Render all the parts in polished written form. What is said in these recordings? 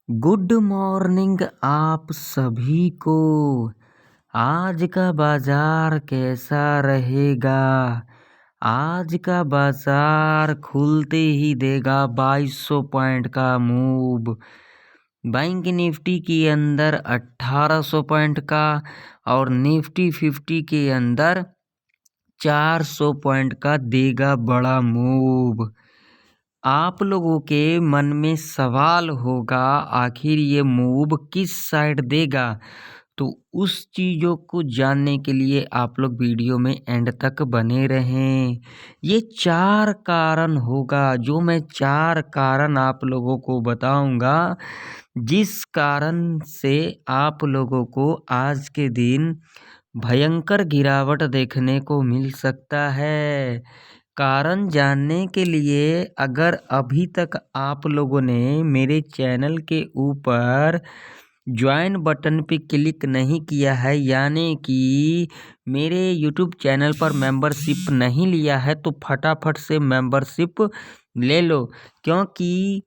Good morning आप सभी को। आज का बाजार कैसा रहेगा? आज का बाजार खुलते ही देगा 2200 पॉइंट का मूव। बैंक निफ्टी के अंदर 1800 पॉइंट का और निफ्टी 50 के अंदर 400 पॉइंट का देगा बड़ा मूव। आप लोगों के मन में सवाल होगा आखिर ये मूव किस साइड देगा, तो उस चीज़ों को जानने के लिए आप लोग वीडियो में एंड तक बने रहें। ये 4 कारण होगा, जो मैं 4 कारण आप लोगों को बताऊंगा, जिस कारण से आप लोगों को आज के दिन भयंकर गिरावट देखने को मिल सकता है। कारण जानने के लिए अगर अभी तक आप लोगों ने मेरे चैनल के ऊपर ज्वाइन बटन पे क्लिक नहीं किया है, यानी कि मेरे यूट्यूब चैनल पर मेंबरशिप नहीं लिया है, तो फटाफट से मेंबरशिप ले लो, क्योंकि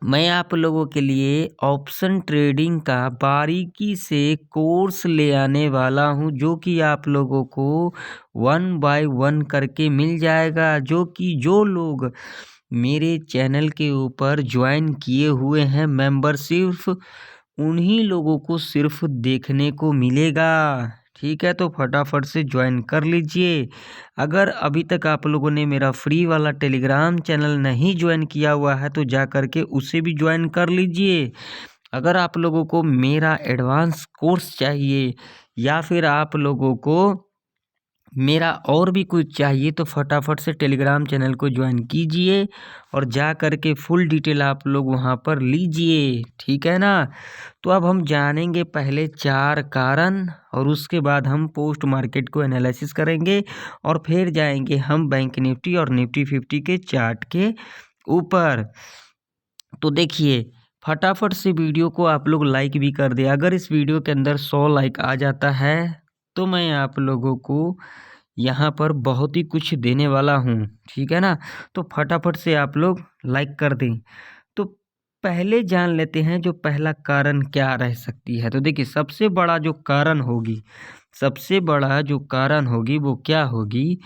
मैं आप लोगों के लिए ऑप्शन ट्रेडिंग का बारीकी से कोर्स ले आने वाला हूं, जो कि आप लोगों को 1 बाय 1 करके मिल जाएगा। जो कि जो लोग मेरे चैनल के ऊपर ज्वाइन किए हुए हैं मेंबरशिप, उन्हीं लोगों को सिर्फ देखने को मिलेगा। ठीक है, तो फटाफट से ज्वाइन कर लीजिए। अगर अभी तक आप लोगों ने मेरा फ्री वाला टेलीग्राम चैनल नहीं ज्वाइन किया हुआ है, तो जा करके उसे भी ज्वाइन कर लीजिए। अगर आप लोगों को मेरा एडवांस कोर्स चाहिए या फिर आप लोगों को मेरा और भी कुछ चाहिए, तो फटाफट से टेलीग्राम चैनल को ज्वाइन कीजिए और जा करके फुल डिटेल आप लोग वहाँ पर लीजिए। ठीक है ना? तो अब हम जानेंगे पहले 4 कारण, और उसके बाद हम पोस्ट मार्केट को एनालिसिस करेंगे और फिर जाएंगे हम बैंक निफ्टी और निफ्टी 50 के चार्ट के ऊपर। तो देखिए, फटाफट से वीडियो को आप लोग लाइक भी कर दे। अगर इस वीडियो के अंदर 100 लाइक आ जाता है, तो मैं आप लोगों को यहाँ पर बहुत ही कुछ देने वाला हूँ। ठीक है ना? तो फटाफट से आप लोग लाइक कर दें। तो पहले जान लेते हैं जो पहला कारण क्या रह सकती है। तो देखिए, सबसे बड़ा जो कारण होगी वो क्या होगी?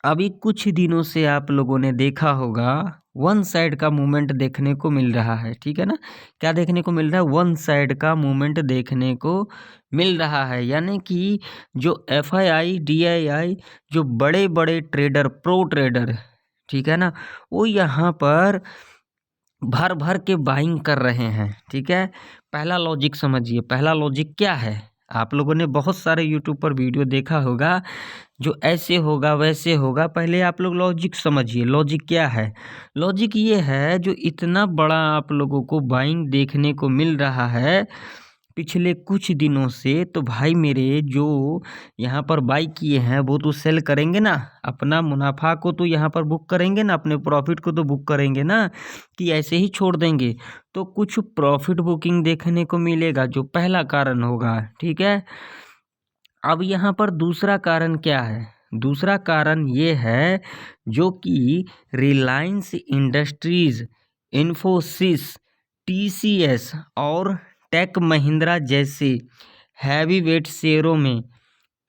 अभी कुछ दिनों से आप लोगों ने देखा होगा वन साइड का मूवमेंट देखने को मिल रहा है। ठीक है ना? क्या देखने को मिल रहा है? वन साइड का मूवमेंट देखने को मिल रहा है, यानी कि जो FII DII जो बड़े बड़े ट्रेडर, प्रो ट्रेडर, ठीक है ना, वो यहाँ पर भर भर के बाइंग कर रहे हैं। ठीक है, पहला लॉजिक समझिए। पहला लॉजिक क्या है? आप लोगों ने बहुत सारे यूट्यूब पर वीडियो देखा होगा, जो ऐसे होगा वैसे होगा। पहले आप लोग लॉजिक समझिए। लॉजिक क्या है? लॉजिक ये है, जो इतना बड़ा आप लोगों को बाइंग देखने को मिल रहा है पिछले कुछ दिनों से, तो भाई मेरे जो यहाँ पर बाई किए हैं वो तो सेल करेंगे ना, अपना मुनाफा को तो यहाँ पर बुक करेंगे ना, अपने प्रॉफिट को तो बुक करेंगे ना, कि ऐसे ही छोड़ देंगे? तो कुछ प्रॉफिट बुकिंग देखने को मिलेगा, जो पहला कारण होगा। ठीक है, अब यहाँ पर दूसरा कारण क्या है? दूसरा कारण ये है, जो कि रिलायंस इंडस्ट्रीज, इन्फोसिस, TCS और टेक महिंद्रा जैसे हैवीवेट शेयरों में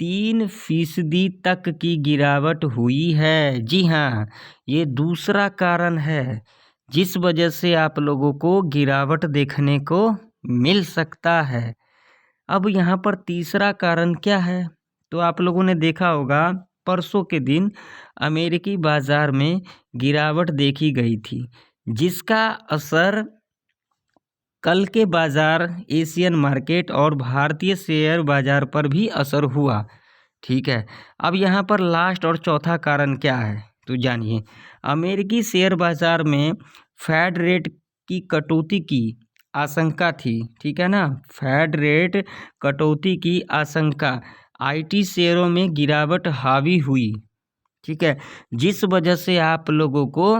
3% तक की गिरावट हुई है। जी हाँ, ये दूसरा कारण है, जिस वजह से आप लोगों को गिरावट देखने को मिल सकता है। अब यहाँ पर तीसरा कारण क्या है? तो आप लोगों ने देखा होगा परसों के दिन अमेरिकी बाजार में गिरावट देखी गई थी, जिसका असर कल के बाजार, एशियन मार्केट और भारतीय शेयर बाजार पर भी असर हुआ। ठीक है, अब यहाँ पर लास्ट और चौथा कारण क्या है, तो जानिए। अमेरिकी शेयर बाजार में फेड रेट की कटौती की आशंका थी। ठीक है ना? फेड रेट कटौती की आशंका, IT शेयरों में गिरावट हावी हुई। ठीक है, जिस वजह से आप लोगों को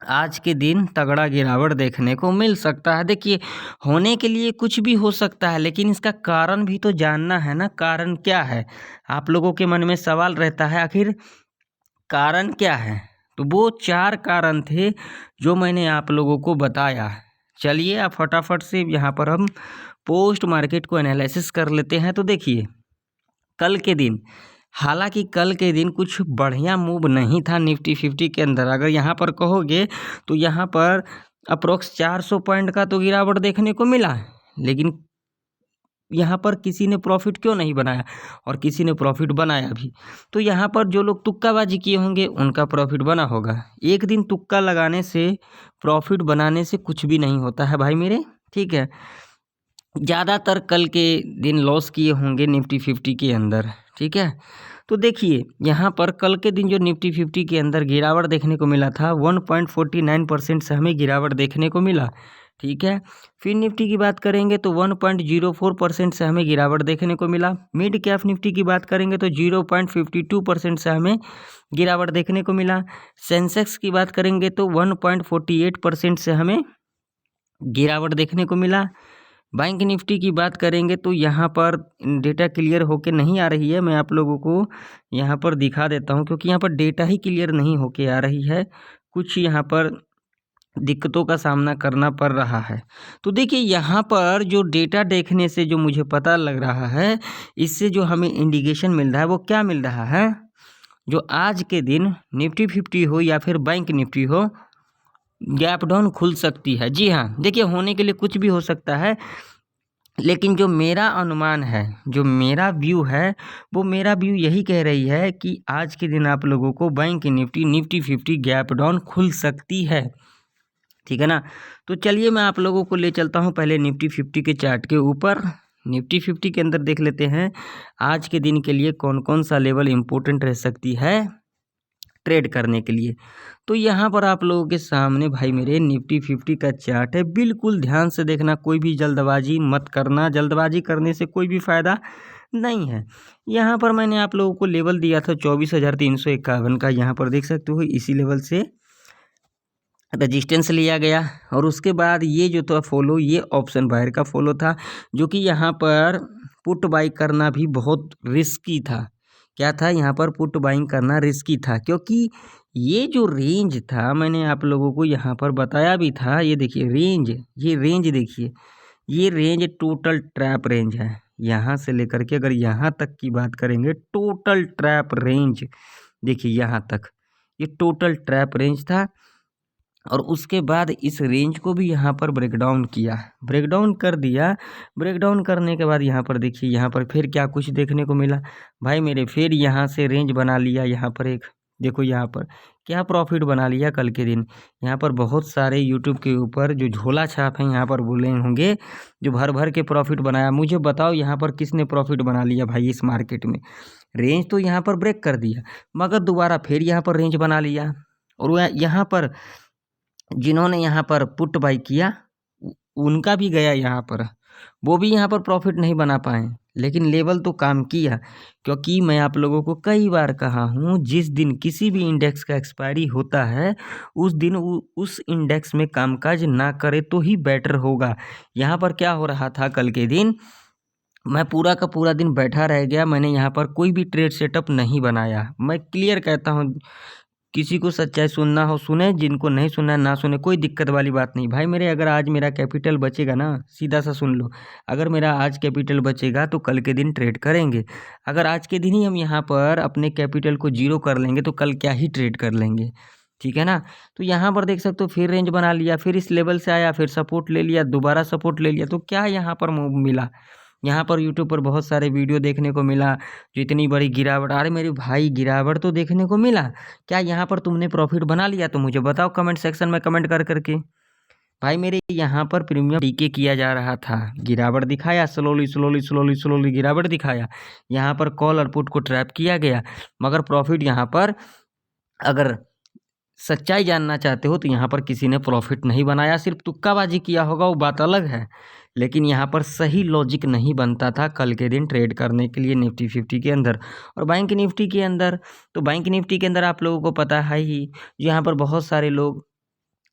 आज के दिन तगड़ा गिरावट देखने को मिल सकता है। देखिए, होने के लिए कुछ भी हो सकता है, लेकिन इसका कारण भी तो जानना है ना। कारण क्या है? आप लोगों के मन में सवाल रहता है, आखिर कारण क्या है? तो वो 4 कारण थे जो मैंने आप लोगों को बताया। चलिए आप फटाफट से यहाँ पर हम पोस्ट मार्केट को एनालिसिस कर लेते हैं। तो देखिए कल के दिन, हालांकि कल के दिन कुछ बढ़िया मूव नहीं था निफ्टी 50 के अंदर। अगर यहाँ पर कहोगे तो यहाँ पर अप्रोक्स 400 पॉइंट का तो गिरावट देखने को मिला, लेकिन यहाँ पर किसी ने प्रॉफिट क्यों नहीं बनाया, और किसी ने प्रॉफिट बनाया भी। तो यहाँ पर जो लोग तुक्काबाजी किए होंगे उनका प्रॉफिट बना होगा। एक दिन तुक्का लगाने से, प्रॉफिट बनाने से कुछ भी नहीं होता है भाई मेरे, ठीक है। ज़्यादातर कल के दिन लॉस किए होंगे निफ्टी 50 के अंदर, ठीक है। तो देखिए यहाँ पर कल के दिन जो निफ्टी 50 के अंदर गिरावट देखने को मिला था 1.49% से हमें गिरावट देखने को मिला, ठीक है। फिर निफ्टी की बात करेंगे तो 1.04% से हमें गिरावट देखने को मिला। मिड कैप निफ्टी की बात करेंगे तो 0.52% से हमें गिरावट देखने को मिला। सेंसेक्स की बात करेंगे तो 1.48% से हमें गिरावट देखने को मिला। बैंक निफ्टी की बात करेंगे तो यहाँ पर डेटा क्लियर होके नहीं आ रही है, मैं आप लोगों को यहाँ पर दिखा देता हूँ, क्योंकि यहाँ पर डेटा ही क्लियर नहीं होके आ रही है, कुछ यहाँ पर दिक्कतों का सामना करना पड़ रहा है। तो देखिए यहाँ पर जो डेटा देखने से जो मुझे पता लग रहा है, इससे जो हमें इंडिकेशन मिल रहा है वो क्या मिल रहा है, जो आज के दिन निफ्टी 50 हो या फिर बैंक निफ्टी हो, गैप डाउन खुल सकती है। जी हाँ, देखिए होने के लिए कुछ भी हो सकता है, लेकिन जो मेरा अनुमान है, जो मेरा व्यू है, वो मेरा व्यू यही कह रही है कि आज के दिन आप लोगों को बैंक निफ्टी 50 गैप डाउन खुल सकती है, ठीक है ना। तो चलिए मैं आप लोगों को ले चलता हूँ पहले निफ्टी 50 के चार्ट के ऊपर। निफ्टी 50 के अंदर देख लेते हैं आज के दिन के लिए कौन कौन सा लेवल इम्पोर्टेंट रह सकती है ट्रेड करने के लिए। तो यहाँ पर आप लोगों के सामने भाई मेरे निफ्टी 50 का चार्ट है, बिल्कुल ध्यान से देखना, कोई भी जल्दबाजी मत करना, जल्दबाजी करने से कोई भी फ़ायदा नहीं है। यहाँ पर मैंने आप लोगों को लेवल दिया था 24,351 का, यहाँ पर देख सकते हो इसी लेवल से रजिस्टेंस लिया गया, और उसके बाद ये जो था फॉलो, ये ऑप्शन बायर का फॉलो था, जो कि यहाँ पर पुट बाई करना भी बहुत रिस्की था। क्या था, यहाँ पर पुट बाइंग करना रिस्की था, क्योंकि ये जो रेंज था मैंने आप लोगों को यहाँ पर बताया भी था। ये देखिए रेंज, ये रेंज देखिए, ये रेंज टोटल ट्रैप रेंज है। यहाँ से लेकर के अगर यहाँ तक की बात करेंगे, टोटल ट्रैप रेंज देखिए, यहाँ तक ये टोटल ट्रैप रेंज था। और उसके बाद इस रेंज को भी यहाँ पर ब्रेकडाउन किया, ब्रेकडाउन कर दिया। ब्रेकडाउन करने के बाद यहाँ पर देखिए, यहाँ पर फिर क्या कुछ देखने को मिला भाई मेरे, फिर यहाँ से रेंज बना लिया। यहाँ पर एक देखो, यहाँ पर क्या प्रॉफिट बना लिया कल के दिन। यहाँ पर बहुत सारे यूट्यूब के ऊपर जो झोला छाप हैं यहाँ पर बोले होंगे, जो भर भर के प्रॉफिट बनाया। मुझे बताओ यहाँ पर किसने प्रॉफिट बना लिया भाई इस मार्केट में। रेंज तो यहाँ पर ब्रेक कर दिया, मगर दोबारा फिर यहाँ पर रेंज बना लिया। और यहाँ पर जिन्होंने यहाँ पर पुट बाई किया उनका भी गया यहाँ पर, वो भी यहाँ पर प्रॉफिट नहीं बना पाए, लेकिन लेवल तो काम किया। क्योंकि मैं आप लोगों को कई बार कहा हूँ, जिस दिन किसी भी इंडेक्स का एक्सपायरी होता है उस दिन उस इंडेक्स में कामकाज ना करे तो ही बेटर होगा। यहाँ पर क्या हो रहा था कल के दिन, मैं पूरा का पूरा दिन बैठा रह गया, मैंने यहाँ पर कोई भी ट्रेड सेटअप नहीं बनाया। मैं क्लियर कहता हूँ, किसी को सच्चाई सुनना हो सुने, जिनको नहीं सुनना ना सुने, कोई दिक्कत वाली बात नहीं भाई मेरे। अगर आज मेरा कैपिटल बचेगा ना, सीधा सा सुन लो, अगर मेरा आज कैपिटल बचेगा तो कल के दिन ट्रेड करेंगे। अगर आज के दिन ही हम यहाँ पर अपने कैपिटल को जीरो कर लेंगे तो कल क्या ही ट्रेड कर लेंगे, ठीक है ना। तो यहाँ पर देख सकते हो फिर रेंज बना लिया, फिर इस लेवल से आया, फिर सपोर्ट ले लिया, दोबारा सपोर्ट ले लिया। तो क्या यहाँ पर मूव मिला, यहाँ पर यूट्यूब पर बहुत सारे वीडियो देखने को मिला जो इतनी बड़ी गिरावट। अरे मेरे भाई गिरावट तो देखने को मिला, क्या यहाँ पर तुमने प्रॉफिट बना लिया? तो मुझे बताओ कमेंट सेक्शन में कमेंट कर करके। भाई मेरे यहाँ पर प्रीमियम डीके किया जा रहा था, गिरावट दिखाया, स्लोली स्लोली स्लोली स्लोली गिरावट दिखाया। यहाँ पर कॉल और पुट को ट्रैप किया गया, मगर प्रॉफिट यहाँ पर, अगर सच्चाई जानना चाहते हो तो यहाँ पर किसी ने प्रॉफिट नहीं बनाया, सिर्फ तुक्काबाजी किया होगा, वो बात अलग है। लेकिन यहाँ पर सही लॉजिक नहीं बनता था कल के दिन ट्रेड करने के लिए निफ्टी 50 के अंदर। और बैंक निफ्टी के अंदर, तो बैंक निफ्टी के अंदर आप लोगों को पता है ही, यहाँ पर बहुत सारे लोग,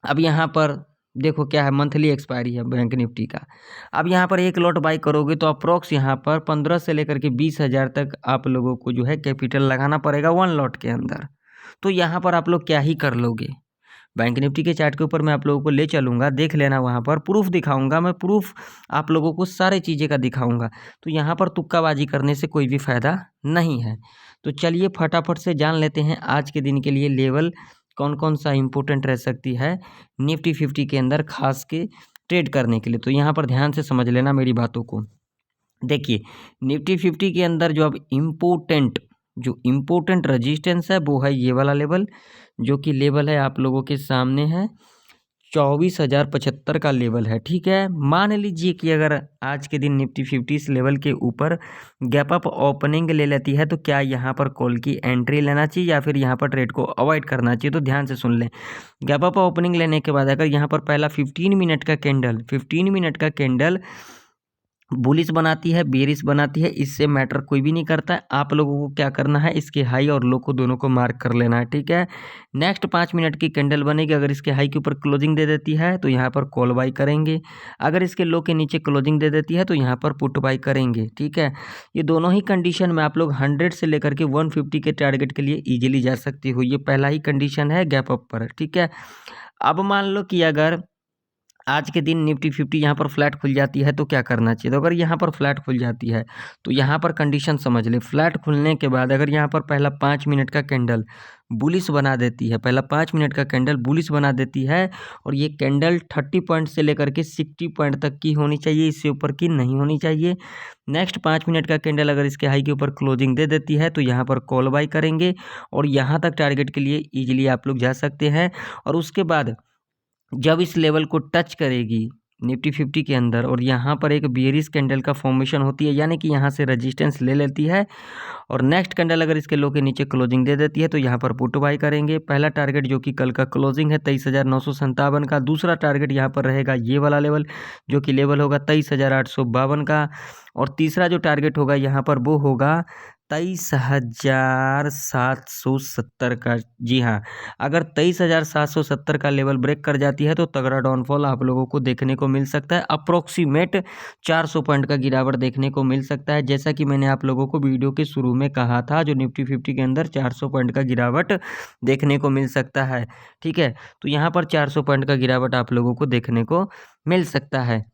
अब यहाँ पर देखो क्या है, मंथली एक्सपायरी है बैंक निफ्टी का। अब यहाँ पर एक लॉट बाई करोगे तो अप्रोक्स यहाँ पर 15 से लेकर के 20,000 तक आप लोगों को जो है कैपिटल लगाना पड़ेगा 1 लॉट के अंदर। तो यहाँ पर आप लोग क्या ही कर लोगे बैंक निफ्टी के चार्ट के ऊपर मैं आप लोगों को ले चलूँगा, देख लेना, वहाँ पर प्रूफ दिखाऊँगा, मैं प्रूफ आप लोगों को सारे चीज़ें का दिखाऊँगा। तो यहाँ पर तुक्काबाजी करने से कोई भी फ़ायदा नहीं है। तो चलिए फटाफट से जान लेते हैं आज के दिन के लिए लेवल कौन कौन सा इम्पोर्टेंट रह सकती है निफ्टी 50 के अंदर खास के ट्रेड करने के लिए। तो यहाँ पर ध्यान से समझ लेना मेरी बातों को। देखिए निफ्टी 50 के अंदर जो इम्पोर्टेंट रजिस्टेंस है वो है ये वाला लेवल, जो कि लेवल है आप लोगों के सामने है 24,075 का लेवल है। ठीक है, मान लीजिए कि अगर आज के दिन निफ्टी 50 इस लेवल के ऊपर गैप अप ओपनिंग ले लेती है तो क्या यहाँ पर कॉल की एंट्री लेना चाहिए या फिर यहाँ पर ट्रेड को अवॉइड करना चाहिए। तो ध्यान से सुन लें, गैप अप ओपनिंग लेने के बाद अगर यहाँ पर पहला 15 मिनट का कैंडल बुलिश बनाती है, बेरिश बनाती है, इससे मैटर कोई भी नहीं करता है। आप लोगों को क्या करना है, इसके हाई और लो को दोनों को मार्क कर लेना है। ठीक है, नेक्स्ट 5 मिनट की कैंडल बनेगी, अगर इसके हाई के ऊपर क्लोजिंग दे देती है तो यहाँ पर कॉल बाई करेंगे, अगर इसके लो के नीचे क्लोजिंग दे देती है तो यहाँ पर पुट बाई करेंगे। ठीक है, ये दोनों ही कंडीशन में आप लोग 100 से लेकर के 150 के टारगेट के लिए ईजिली जा सकते हो। ये पहला ही कंडीशन है गैप अप पर। ठीक है, अब मान लो कि अगर आज के दिन निफ्टी 50 यहाँ पर फ्लैट खुल जाती है तो क्या करना चाहिए। तो अगर यहाँ पर फ्लैट खुल जाती है तो यहाँ पर कंडीशन समझ ले, फ्लैट खुलने के बाद अगर यहाँ पर पहला 5 मिनट का कैंडल बुलिश बना देती है, पहला 5 मिनट का कैंडल बुलिश बना देती है और ये कैंडल 30 पॉइंट से लेकर के 60 पॉइंट तक की होनी चाहिए, इससे ऊपर की नहीं होनी चाहिए। नेक्स्ट 5 मिनट का कैंडल अगर इसके हाई के ऊपर क्लोजिंग दे देती है तो यहाँ पर कॉल बाई करेंगे और यहाँ तक टारगेट के लिए ईजिली आप लोग जा सकते हैं। और उसके बाद जब इस लेवल को टच करेगी निफ्टी 50 के अंदर और यहाँ पर एक बेयरिश कैंडल का फॉर्मेशन होती है, यानी कि यहाँ से रेजिस्टेंस ले लेती है और नेक्स्ट कैंडल अगर इसके लो के नीचे क्लोजिंग दे देती है तो यहाँ पर पुट बाई करेंगे। पहला टारगेट जो कि कल का क्लोजिंग है 23,957 का, दूसरा टारगेट यहाँ पर रहेगा ये वाला लेवल जो कि लेवल होगा 23,852 का और तीसरा जो टारगेट होगा यहाँ पर वो होगा 23,770 का। जी हाँ, अगर 23,770 का लेवल ब्रेक कर जाती है तो तगड़ा डाउनफॉल आप लोगों को देखने को मिल सकता है, अप्रोक्सीमेट 400 पॉइंट का गिरावट देखने को मिल सकता है, जैसा कि मैंने आप लोगों को वीडियो के शुरू में कहा था। जो निफ्टी 50 के अंदर 400 पॉइंट का गिरावट देखने को मिल सकता है। ठीक है, तो यहाँ पर 400 पॉइंट का गिरावट आप लोगों को देखने को मिल सकता है।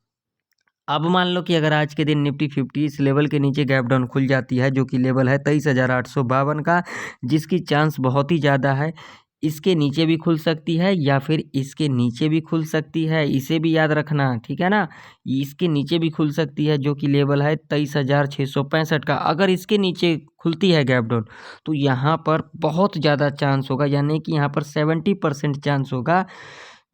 अब मान लो कि अगर आज के दिन निफ्टी 50 इस लेवल के नीचे गैप डाउन खुल जाती है जो कि लेवल है 23,852 का, जिसकी चांस बहुत ही ज़्यादा है, इसके नीचे भी खुल सकती है या फिर इसके नीचे भी खुल सकती है, इसे भी याद रखना। ठीक है ना, इसके नीचे भी खुल सकती है जो कि लेवल है 23,665 का। अगर इसके नीचे खुलती है गैप डाउन तो यहाँ पर बहुत ज़्यादा चांस होगा, यानी कि यहाँ पर 70% चांस होगा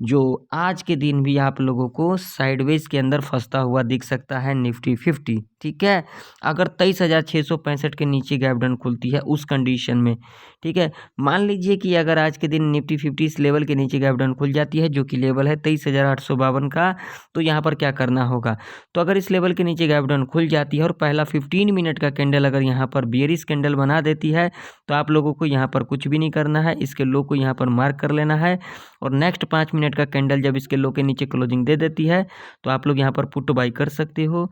जो आज के दिन भी आप लोगों को साइडवेज के अंदर फंसता हुआ दिख सकता है निफ्टी 50। ठीक है, अगर 23,665 के नीचे गैप डाउन खुलती है उस कंडीशन में। ठीक है, मान लीजिए कि अगर आज के दिन निफ्टी 50 इस लेवल के नीचे गैप डाउन खुल जाती है जो कि लेवल है 23,852 का, तो यहाँ पर क्या करना होगा। तो अगर इस लेवल के नीचे गैप डाउन खुल जाती है और पहला 15 मिनट का कैंडल अगर यहाँ पर बेयरिश कैंडल बना देती है तो आप लोगों को यहाँ पर कुछ भी नहीं करना है, इसके लो को यहाँ पर मार्क कर लेना है और नेक्स्ट 5 मिनट का कैंडल जब इसके लो के नीचे क्लोजिंग दे देती है तो आप लोग यहाँ पर पुट बाई कर सकते हो।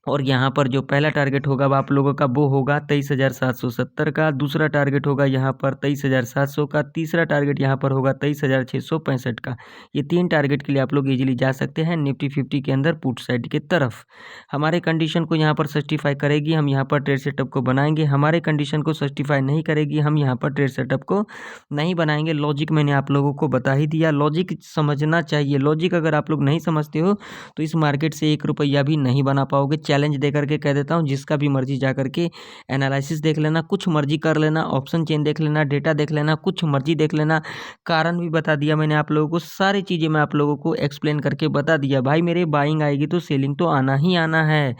और यहाँ पर जो पहला टारगेट होगा वो आप लोगों का वो होगा 23,770 का, दूसरा टारगेट होगा यहाँ पर 23,700 का, तीसरा टारगेट यहाँ पर होगा 23,665 का। ये 3 टारगेट के लिए आप लोग इजीली जा सकते हैं निफ्टी 50 के अंदर पुट साइड की तरफ। हमारे कंडीशन को यहाँ पर सर्टिफाई करेगी, हम यहाँ पर ट्रेड सेटअप को बनाएंगे, हमारे कंडीशन को सर्टिफाई नहीं करेगी, हम यहाँ पर ट्रेड सेटअप को नहीं बनाएंगे। लॉजिक मैंने आप लोगों को बता ही दिया, लॉजिक समझना चाहिए। लॉजिक अगर आप लोग नहीं समझते हो तो इस मार्केट से 1 रुपया भी नहीं बना पाओगे। चैलेंज दे करके कह देता हूँ, जिसका भी मर्जी जा करके एनालिसिस देख लेना, कुछ मर्जी कर लेना, ऑप्शन चेन देख लेना, डेटा देख लेना, कुछ मर्जी देख लेना, कारण भी बता दिया मैंने आप लोगों को, सारी चीज़ें मैं आप लोगों को एक्सप्लेन करके बता दिया। भाई मेरे बाइंग आएगी तो सेलिंग तो आना ही आना है।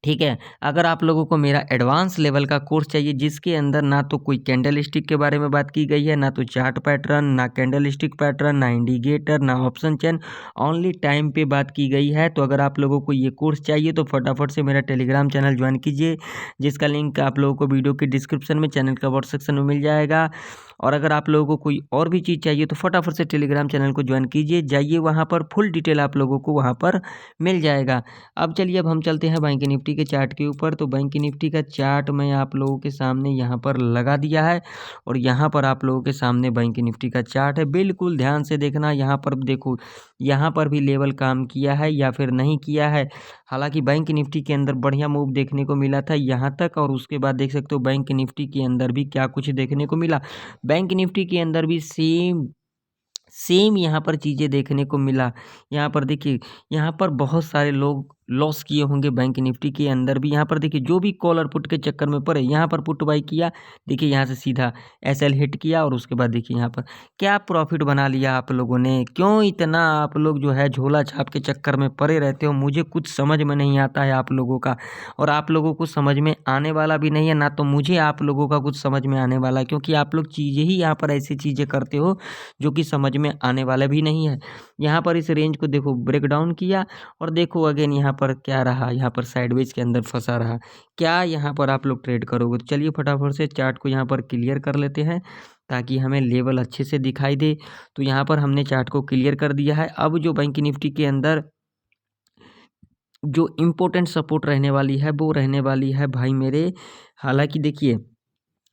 ठीक है, अगर आप लोगों को मेरा एडवांस लेवल का कोर्स चाहिए जिसके अंदर ना तो कोई कैंडल स्टिक के बारे में बात की गई है, ना तो चार्ट पैटर्न, ना कैंडल स्टिक पैटर्न, ना इंडिकेटर, ना ऑप्शन चेन, ओनली टाइम पे बात की गई है, तो अगर आप लोगों को ये कोर्स चाहिए तो फटाफट से मेरा टेलीग्राम चैनल ज्वाइन कीजिए, जिसका लिंक आप लोगों को वीडियो के डिस्क्रिप्शन में, चैनल का व्हाट्सएप सेक्शन में मिल जाएगा। और अगर आप लोगों को कोई और भी चीज़ चाहिए तो फटाफट से टेलीग्राम चैनल को ज्वाइन कीजिए, जाइए वहाँ पर फुल डिटेल आप लोगों को वहाँ पर मिल जाएगा। अब चलिए अब हम चलते हैं बैंक निफ्टी के चार्ट के ऊपर। तो बैंक निफ्टी का चार्ट मैं आप लोगों के सामने यहाँ पर लगा दिया है और यहाँ पर आप लोगों के सामने बैंक निफ्टी का चार्ट है। बिल्कुल ध्यान से देखना, यहाँ पर देखो, यहाँ पर भी लेवल काम किया है या फिर नहीं किया है। हालांकि बैंक निफ्टी के अंदर बढ़िया मूव देखने को मिला था यहाँ तक, और उसके बाद देख सकते हो बैंक निफ्टी के अंदर भी क्या कुछ देखने को मिला। बैंक निफ्टी के अंदर भी सेम यहाँ पर चीज़ें देखने को मिला। यहाँ पर देखिए, यहाँ पर बहुत सारे लोग लॉस किए होंगे बैंक निफ्टी के अंदर भी। यहाँ पर देखिए, जो भी कॉल और पुट के चक्कर में पड़े, यहाँ पर पुट बाई किया, देखिए यहाँ से सीधा एसएल हिट किया और उसके बाद देखिए यहाँ पर क्या प्रॉफिट बना लिया आप लोगों ने। क्यों इतना आप लोग जो है झोला छाप के चक्कर में पड़े रहते हो, मुझे कुछ समझ में नहीं आता है आप लोगों का, और आप लोगों को समझ में आने वाला भी नहीं है, ना तो मुझे आप लोगों का कुछ समझ में आने वाला है, क्योंकि आप लोग चीज़ें ही यहाँ पर ऐसी चीज़ें करते हो जो कि समझ में आने वाला भी नहीं है। यहाँ पर इस रेंज को देखो ब्रेक डाउन किया और देखो अगेन यहाँ पर क्या रहा, यहाँ पर साइडवेज के अंदर फंसा रहा। क्या यहाँ पर आप लोग ट्रेड करोगे? तो चलिए फटाफट से चार्ट को यहाँ पर क्लियर कर लेते हैं ताकि हमें लेवल अच्छे से दिखाई दे। तो यहाँ पर हमने चार्ट को क्लियर कर दिया है। अब जो बैंक निफ्टी के अंदर जो इम्पोर्टेंट सपोर्ट रहने वाली है वो रहने वाली है भाई मेरे, हालांकि देखिए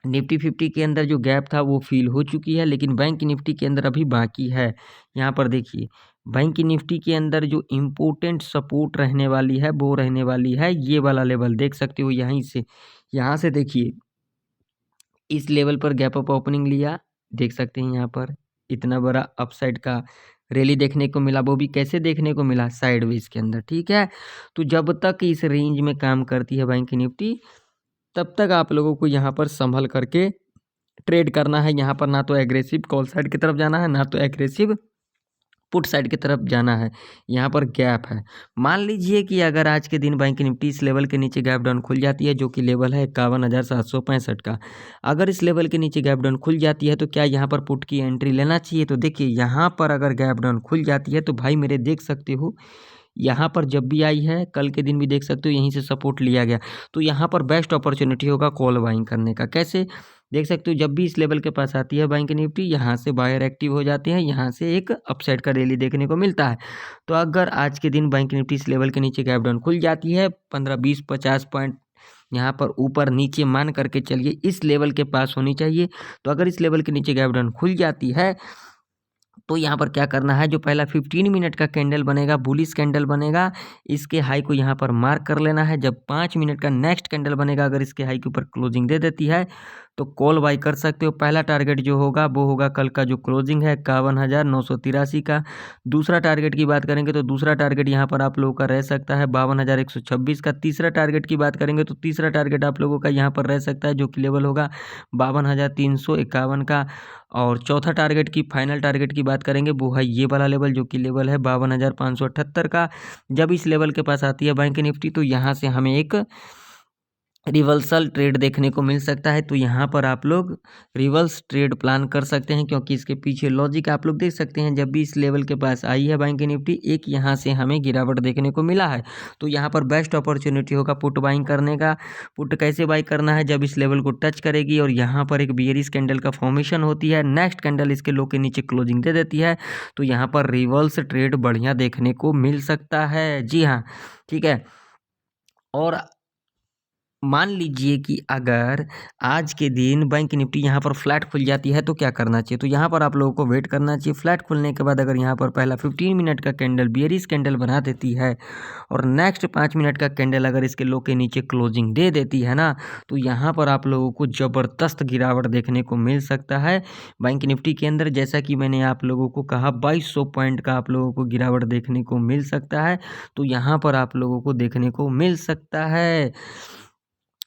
निफ्टी 50 के अंदर जो गैप था वो फिल हो चुकी है, लेकिन बैंक निफ्टी के अंदर अभी बाकी है। यहाँ पर देखिए बैंक निफ्टी के अंदर जो इम्पोर्टेंट सपोर्ट रहने वाली है वो रहने वाली है ये वाला लेवल, देख सकते हो यहीं से, यहाँ से देखिए इस लेवल पर गैप अप ओपनिंग लिया, देख सकते हैं यहाँ पर इतना बड़ा अपसाइड का रैली देखने को मिला, वो भी कैसे देखने को मिला, साइडवेज के अंदर। ठीक है, तो जब तक इस रेंज में काम करती है बैंक निफ्टी तब तक आप लोगों को यहाँ पर संभल करके ट्रेड करना है। यहाँ पर ना तो एग्रेसिव कॉल साइड की तरफ जाना है, ना तो एग्रेसिव पुट साइड की तरफ जाना है। यहाँ पर गैप है। मान लीजिए कि अगर आज के दिन बैंक निफ्टी इस लेवल के नीचे गैप डाउन खुल जाती है, जो कि लेवल है 51,765 का, अगर इस लेवल के नीचे गैप डाउन खुल जाती है तो क्या यहाँ पर पुट की एंट्री लेना चाहिए? तो देखिए यहाँ पर अगर गैप डाउन खुल जाती है तो भाई मेरे देख सकते हो यहाँ पर जब भी आई है, कल के दिन भी देख सकते हो यहीं से सपोर्ट लिया गया, तो यहाँ पर बेस्ट अपॉर्चुनिटी होगा कॉल बाइंग करने का। कैसे? देख सकते हो जब भी इस लेवल के पास आती है बैंक निफ्टी, यहाँ से बायर एक्टिव हो जाते हैं, यहाँ से एक अपसाइड का रैली देखने को मिलता है। तो अगर आज के दिन बैंक निफ्टी इस लेवल के नीचे गैप डाउन खुल जाती है 15, 20, 50 पॉइंट यहाँ पर ऊपर नीचे मान करके चलिए इस लेवल के पास होनी चाहिए। तो अगर इस लेवल के नीचे गैप डाउन खुल जाती है तो यहाँ पर क्या करना है, जो पहला 15 मिनट का कैंडल बनेगा, बुलिश कैंडल बनेगा, इसके हाई को यहाँ पर मार्क कर लेना है। जब 5 मिनट का नेक्स्ट कैंडल बनेगा, अगर इसके हाई के ऊपर क्लोजिंग दे देती है तो कॉल बाई कर सकते हो। पहला टारगेट जो होगा वो होगा कल का जो क्लोजिंग है 51,983 का। दूसरा टारगेट की बात करेंगे तो दूसरा टारगेट यहाँ पर आप लोगों का रह सकता है 52,126 का। तीसरा टारगेट की बात करेंगे तो तीसरा टारगेट आप लोगों का यहाँ पर रह सकता है जो कि लेवल होगा 52,351 का। और चौथा टारगेट की फाइनल टारगेट की बात करेंगे वो है ये वाला लेवल जो कि लेवल है 52,578 का। जब इस लेवल के पास आती है बैंक निफ्टी तो यहाँ से हमें एक रिवर्सल ट्रेड देखने को मिल सकता है। तो यहाँ पर आप लोग रिवर्स ट्रेड प्लान कर सकते हैं, क्योंकि इसके पीछे लॉजिक आप लोग देख सकते हैं। जब भी इस लेवल के पास आई है बैंक निफ्टी, एक यहाँ से हमें गिरावट देखने को मिला है, तो यहाँ पर बेस्ट अपॉर्चुनिटी होगा पुट बाइंग करने का। पुट कैसे बाई करना है, जब इस लेवल को टच करेगी और यहाँ पर एक बियरिश कैंडल का फॉर्मेशन होती है, नेक्स्ट कैंडल इसके लो के नीचे क्लोजिंग दे देती है, तो यहाँ पर रिवर्स ट्रेड बढ़िया देखने को मिल सकता है। जी हाँ, ठीक है। और मान लीजिए कि अगर आज के दिन बैंक निफ्टी यहाँ पर फ्लैट खुल जाती है तो क्या करना चाहिए? तो यहाँ पर आप लोगों को वेट करना चाहिए। फ्लैट खुलने के बाद अगर यहाँ पर पहला 15 मिनट का कैंडल बियरिश कैंडल बना देती है और नेक्स्ट 5 मिनट का कैंडल अगर इसके लो के नीचे क्लोजिंग दे देती है ना, तो यहाँ पर आप लोगों को ज़बरदस्त गिरावट देखने को मिल सकता है बैंक निफ्टी के अंदर। जैसा कि मैंने आप लोगों को कहा 2200 पॉइंट का आप लोगों को गिरावट देखने को मिल सकता है। तो यहाँ पर आप लोगों को देखने को मिल सकता है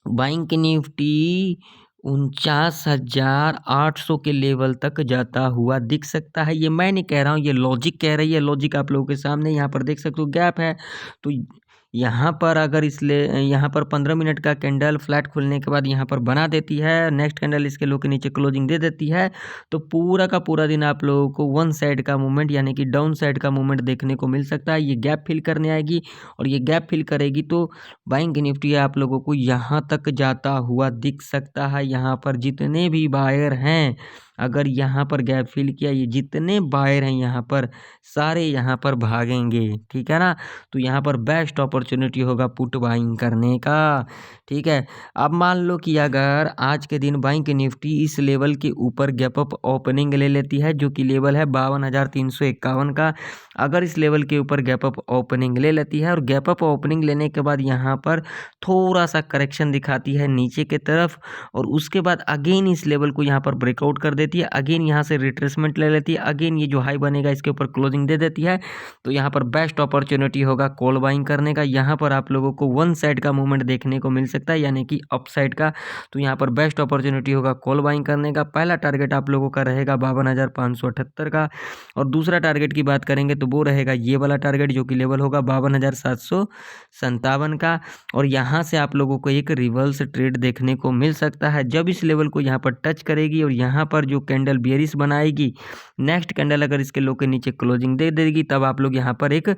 बैंक निफ्टी 49,800 के लेवल तक जाता हुआ दिख सकता है। ये मैं नहीं कह रहा हूँ, ये लॉजिक कह रही है। लॉजिक आप लोगों के सामने यहाँ पर देख सकते हो, गैप है। तो यहाँ पर अगर यहाँ पर 15 मिनट का कैंडल फ्लैट खुलने के बाद यहाँ पर बना देती है, नेक्स्ट कैंडल इसके लो के नीचे क्लोजिंग दे देती है, तो पूरा का पूरा दिन आप लोगों को वन साइड का मूवमेंट यानी कि डाउन साइड का मूवमेंट देखने को मिल सकता है। ये गैप फिल करने आएगी और ये गैप फिल करेगी तो बैंक निफ्टी आप लोगों को यहाँ तक जाता हुआ दिख सकता है। यहाँ पर जितने भी बायर हैं अगर यहाँ पर गैप फिल किया, ये जितने बायर हैं यहाँ पर सारे यहाँ पर भागेंगे, ठीक है ना। तो यहाँ पर बेस्ट अपॉर्चुनिटी होगा पुट बाइंग करने का, ठीक है। अब मान लो कि अगर आज के दिन बैंक निफ्टी इस लेवल के ऊपर गैप अप ओपनिंग ले लेती है, जो कि लेवल है 52,351 का। अगर इस लेवल के ऊपर गैप अप ओपनिंग ले लेती है और गैप अप ओपनिंग लेने के बाद यहाँ पर थोड़ा सा करेक्शन दिखाती है नीचे के तरफ, और उसके बाद अगेन इस लेवल को यहाँ पर ब्रेकआउट कर देती है, अगेन यहाँ से रिट्रेसमेंट ले लेती है, अगेन ये जो हाई बनेगा इसके ऊपर क्लोजिंग दे देती है, तो यहाँ पर बेस्ट अपॉर्चुनिटी होगा कॉल बाइंग करने का। यहाँ पर आप लोगों को वन साइड का मूवमेंट देखने को मिल सकता है, यानी कि अप साइड का। तो यहाँ पर बेस्ट अपॉर्चुनिटी होगा कॉल बाइंग करने का। पहला टारगेट आप लोगों का रहेगा 52,578 का, और दूसरा टारगेट की बात करेंगे तो वो रहेगा ये वाला टारगेट, जो कि लेवल होगा 52,757 का। और यहाँ से आप लोगों को एक रिवर्स ट्रेड देखने को मिल सकता है, जब इस लेवल को यहाँ पर टच करेगी और यहाँ पर जो कैंडल बेयरिश बनाएगी, नेक्स्ट कैंडल अगर इसके लो के नीचे क्लोजिंग दे देगी, तब आप लोग यहाँ पर एक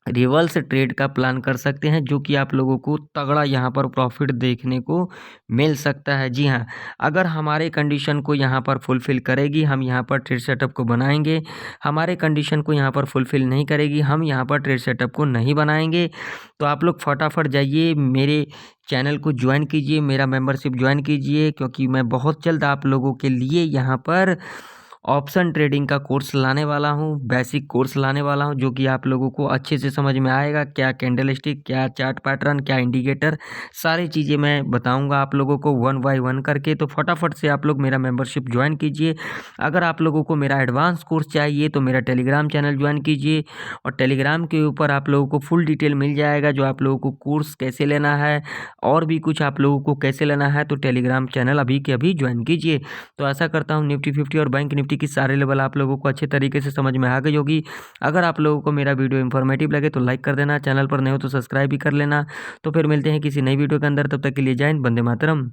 रिवर्स ट्रेड का प्लान कर सकते हैं, जो कि आप लोगों को तगड़ा यहाँ पर प्रॉफिट देखने को मिल सकता है। जी हाँ, अगर हमारे कंडीशन को यहाँ पर फुलफ़िल करेगी, हम यहाँ पर ट्रेड सेटअप को बनाएंगे। हमारे कंडीशन को यहाँ पर फुलफ़िल नहीं करेगी, हम यहाँ पर ट्रेड सेटअप को नहीं बनाएंगे। तो आप लोग फटाफट जाइए मेरे चैनल को ज्वाइन कीजिए, मेरा मेंबरशिप ज्वाइन कीजिए, क्योंकि मैं बहुत जल्द आप लोगों के लिए यहाँ पर ऑप्शन ट्रेडिंग का कोर्स लाने वाला हूँ, बेसिक कोर्स लाने वाला हूँ, जो कि आप लोगों को अच्छे से समझ में आएगा। क्या कैंडल स्टिक, क्या चार्ट पैटर्न, क्या इंडिकेटर, सारी चीज़ें मैं बताऊँगा आप लोगों को वन बाय वन करके। तो फटाफट से आप लोग मेरा मेंबरशिप ज्वाइन कीजिए। अगर आप लोगों को मेरा एडवांस कोर्स चाहिए तो मेरा टेलीग्राम चैनल ज्वाइन कीजिए, और टेलीग्राम के ऊपर आप लोगों को फुल डिटेल मिल जाएगा, जो आप लोगों को कोर्स कैसे लेना है और भी कुछ आप लोगों को कैसे लेना है। तो टेलीग्राम चैनल अभी के अभी ज्वाइन कीजिए। तो आशा करता हूँ निफ्टी 50 और बैंक निफ्टी की सारे लेवल आप लोगों को अच्छे तरीके से समझ में आ गई होगी। अगर आप लोगों को मेरा वीडियो इन्फॉर्मेटिव लगे तो लाइक कर देना, चैनल पर नए हो तो सब्सक्राइब भी कर लेना। तो फिर मिलते हैं किसी नई वीडियो के अंदर, तब तक के लिए जय हिंद, वंदे मातरम।